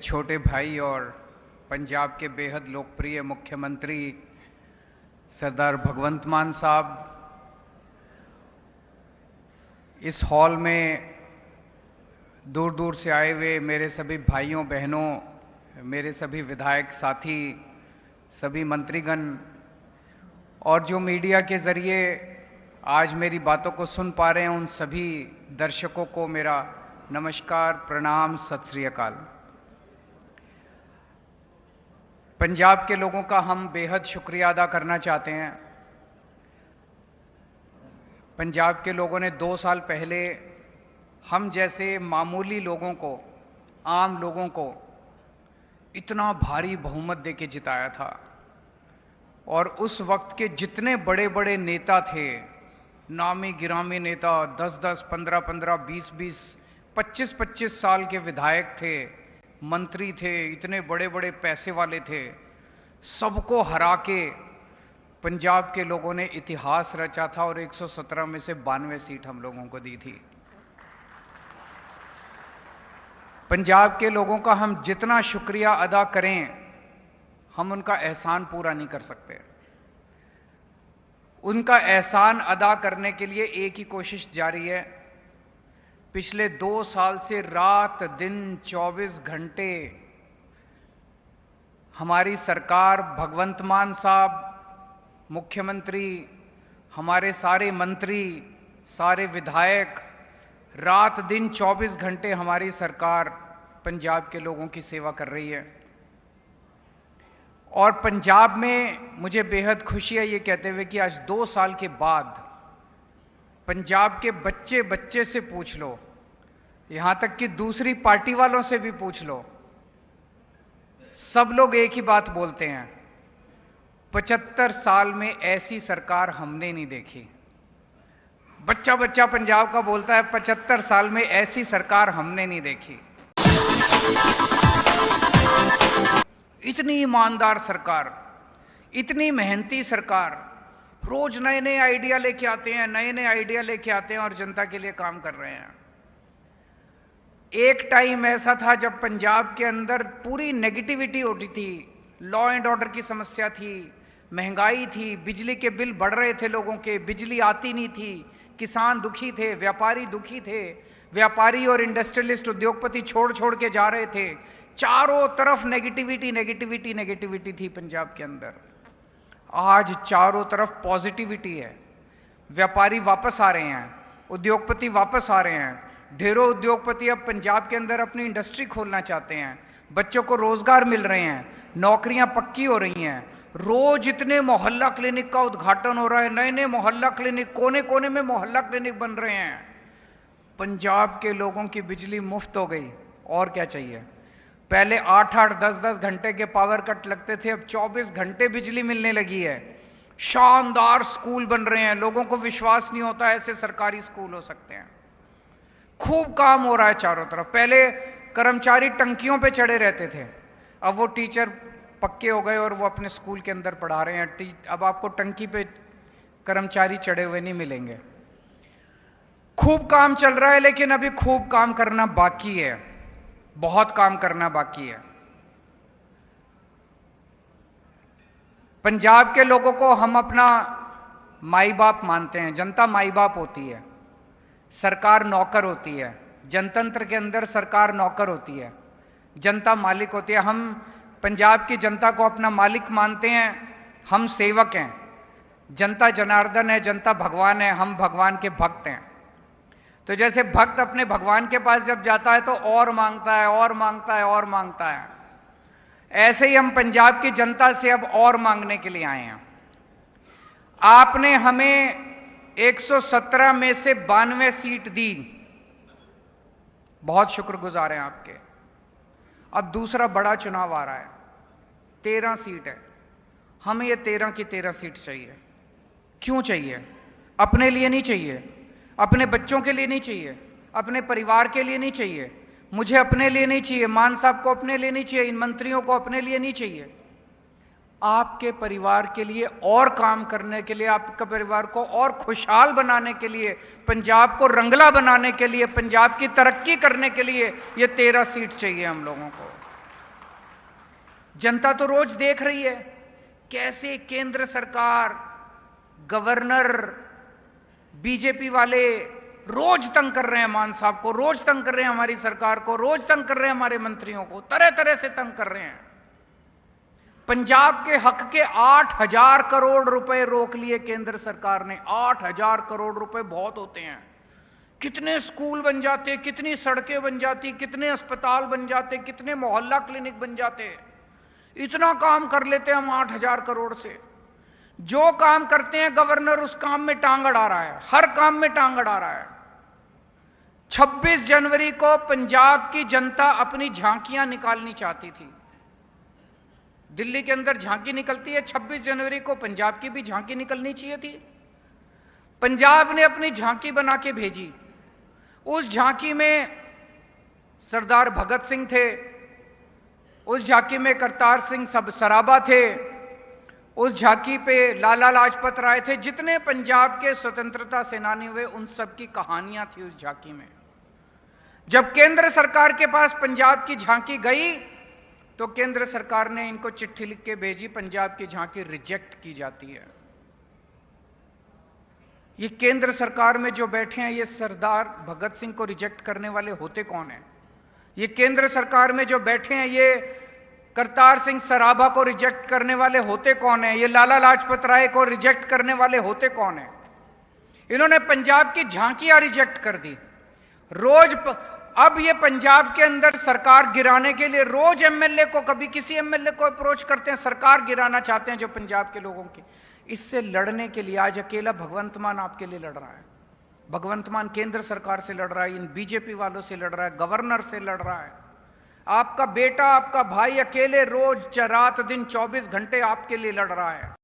छोटे भाई और पंजाब के बेहद लोकप्रिय मुख्यमंत्री सरदार भगवंत मान साहब, इस हॉल में दूर दूर से आए हुए मेरे सभी भाइयों बहनों, मेरे सभी विधायक साथी, सभी मंत्रीगण और जो मीडिया के जरिए आज मेरी बातों को सुन पा रहे हैं, उन सभी दर्शकों को मेरा नमस्कार, प्रणाम, सत श्री अकाल। पंजाब के लोगों का हम बेहद शुक्रिया अदा करना चाहते हैं। पंजाब के लोगों ने 2 साल पहले हम जैसे मामूली लोगों को, आम लोगों को इतना भारी बहुमत देके जिताया था और उस वक्त के जितने बड़े बड़े नेता थे, नामी गिरामी नेता, 10-10, 15-15, 20-20, 25-25 साल के विधायक थे, मंत्री थे, इतने बड़े बड़े पैसे वाले थे, सबको हरा के पंजाब के लोगों ने इतिहास रचा था और 117 में से 92 सीट हम लोगों को दी थी। पंजाब के लोगों का हम जितना शुक्रिया अदा करें, हम उनका एहसान पूरा नहीं कर सकते। उनका एहसान अदा करने के लिए एक ही कोशिश जारी है। पिछले 2 साल से रात दिन 24 घंटे हमारी सरकार, भगवंत मान साहब मुख्यमंत्री, हमारे सारे मंत्री, सारे विधायक, रात दिन 24 घंटे हमारी सरकार पंजाब के लोगों की सेवा कर रही है। और पंजाब में मुझे बेहद खुशी है ये कहते हुए कि आज 2 साल के बाद पंजाब के बच्चे बच्चे से पूछ लो, यहां तक कि दूसरी पार्टी वालों से भी पूछ लो, सब लोग एक ही बात बोलते हैं, 75 साल में ऐसी सरकार हमने नहीं देखी। बच्चा बच्चा पंजाब का बोलता है 75 साल में ऐसी सरकार हमने नहीं देखी। इतनी ईमानदार सरकार, इतनी मेहनती सरकार, रोज नए नए आइडिया लेके आते हैं, नए नए आइडिया लेके आते हैं और जनता के लिए काम कर रहे हैं। एक टाइम ऐसा था जब पंजाब के अंदर पूरी नेगेटिविटी होती थी, लॉ एंड ऑर्डर की समस्या थी, महंगाई थी, बिजली के बिल बढ़ रहे थे लोगों के, बिजली आती नहीं थी, किसान दुखी थे, व्यापारी दुखी थे, व्यापारी और इंडस्ट्रियलिस्ट उद्योगपति छोड़ छोड़ के जा रहे थे। चारों तरफ नेगेटिविटी नेगेटिविटी नेगेटिविटी थी पंजाब के अंदर। आज चारों तरफ पॉजिटिविटी है। व्यापारी वापस आ रहे हैं, उद्योगपति वापस आ रहे हैं, ढेरों उद्योगपति अब पंजाब के अंदर अपनी इंडस्ट्री खोलना चाहते हैं, बच्चों को रोजगार मिल रहे हैं, नौकरियां पक्की हो रही हैं। रोज इतने मोहल्ला क्लिनिक का उद्घाटन हो रहा है, नए नए मोहल्ला क्लिनिक, कोने कोने में मोहल्ला क्लिनिक बन रहे हैं। पंजाब के लोगों की बिजली मुफ्त हो गई, और क्या चाहिए। पहले 8-8, 10-10 घंटे के पावर कट लगते थे, अब 24 घंटे बिजली मिलने लगी है। शानदार स्कूल बन रहे हैं, लोगों को विश्वास नहीं होता ऐसे सरकारी स्कूल हो सकते हैं। खूब काम हो रहा है चारों तरफ। पहले कर्मचारी टंकियों पे चढ़े रहते थे, अब वो टीचर पक्के हो गए और वो अपने स्कूल के अंदर पढ़ा रहे हैं। अब आपको टंकी पे कर्मचारी चढ़े हुए नहीं मिलेंगे। खूब काम चल रहा है, लेकिन अभी खूब काम करना बाकी है, बहुत काम करना बाकी है। पंजाब के लोगों को हम अपना माई बाप मानते हैं। जनता माई बाप होती है, सरकार नौकर होती है। जनतंत्र के अंदर सरकार नौकर होती है, जनता मालिक होती है। हम पंजाब की जनता को अपना मालिक मानते हैं, हम सेवक हैं। जनता जनार्दन है, जनता भगवान है, हम भगवान के भक्त हैं। तो जैसे भक्त अपने भगवान के पास जब जाता है तो और मांगता है, और मांगता है, और मांगता है, ऐसे ही हम पंजाब की जनता से अब और मांगने के लिए आए हैं। आपने हमें 117 में से 92 सीट दी, बहुत शुक्रगुजार हैं आपके। अब दूसरा बड़ा चुनाव आ रहा है, 13 सीट है। हमें ये 13 की 13 सीट चाहिए। क्यों चाहिए? अपने लिए नहीं चाहिए, अपने बच्चों के लिए नहीं चाहिए, अपने परिवार के लिए नहीं चाहिए, मुझे अपने लिए नहीं चाहिए, मान साहब को अपने लिए नहीं चाहिए, इन मंत्रियों को अपने लिए नहीं चाहिए। आपके परिवार के लिए और काम करने के लिए, आपके परिवार को और खुशहाल बनाने के लिए, पंजाब को रंगला बनाने के लिए, पंजाब की तरक्की करने के लिए ये 13 सीट चाहिए हम लोगों को। जनता तो रोज देख रही है कैसे केंद्र सरकार, गवर्नर, बीजेपी वाले रोज तंग कर रहे हैं मान साहब को, रोज तंग कर रहे हैं हमारी सरकार को, रोज तंग कर रहे हैं हमारे मंत्रियों को, तरह तरह से तंग कर रहे हैं। पंजाब के हक के 8,000 करोड़ रुपए रोक लिए केंद्र सरकार ने। 8,000 करोड़ रुपए बहुत होते हैं। कितने स्कूल बन जाते, कितनी सड़कें बन जाती, कितने अस्पताल बन जाते, कितने मोहल्ला क्लिनिक बन जाते। इतना काम कर लेते हैं हम 8,000 करोड़ से। जो काम करते हैं गवर्नर उस काम में टांग अड़ा रहा है, हर काम में टांग अड़ा रहा है। 26 जनवरी को पंजाब की जनता अपनी झांकियां निकालनी चाहती थी। दिल्ली के अंदर झांकी निकलती है, 26 जनवरी को पंजाब की भी झांकी निकलनी चाहिए थी। पंजाब ने अपनी झांकी बना के भेजी। उस झांकी में सरदार भगत सिंह थे, उस झांकी में करतार सिंह सराभा थे, उस झांकी पे लाला लाजपत राय थे। जितने पंजाब के स्वतंत्रता सेनानी हुए उन सब की कहानियां थी उस झांकी में। जब केंद्र सरकार के पास पंजाब की झांकी गई तो केंद्र सरकार ने इनको चिट्ठी लिख के भेजी, पंजाब की झांकी रिजेक्ट की जाती है। ये केंद्र सरकार में जो बैठे हैं ये सरदार भगत सिंह को रिजेक्ट करने वाले होते कौन हैं? ये केंद्र सरकार में जो बैठे हैं ये करतार सिंह सराभा को रिजेक्ट करने वाले होते कौन हैं? ये लाला लाजपत राय को रिजेक्ट करने वाले होते कौन हैं? इन्होंने पंजाब की झांकियां रिजेक्ट कर दी। अब ये पंजाब के अंदर सरकार गिराने के लिए रोज एमएलए को, कभी किसी एमएलए को अप्रोच करते हैं, सरकार गिराना चाहते हैं जो पंजाब के लोगों की। इससे लड़ने के लिए आज अकेला भगवंत मान आपके लिए लड़ रहा है। भगवंत मान केंद्र सरकार से लड़ रहा है, इन बीजेपी वालों से लड़ रहा है, गवर्नर से लड़ रहा है। आपका बेटा, आपका भाई अकेले रोज रात दिन 24 घंटे आपके लिए लड़ रहा है।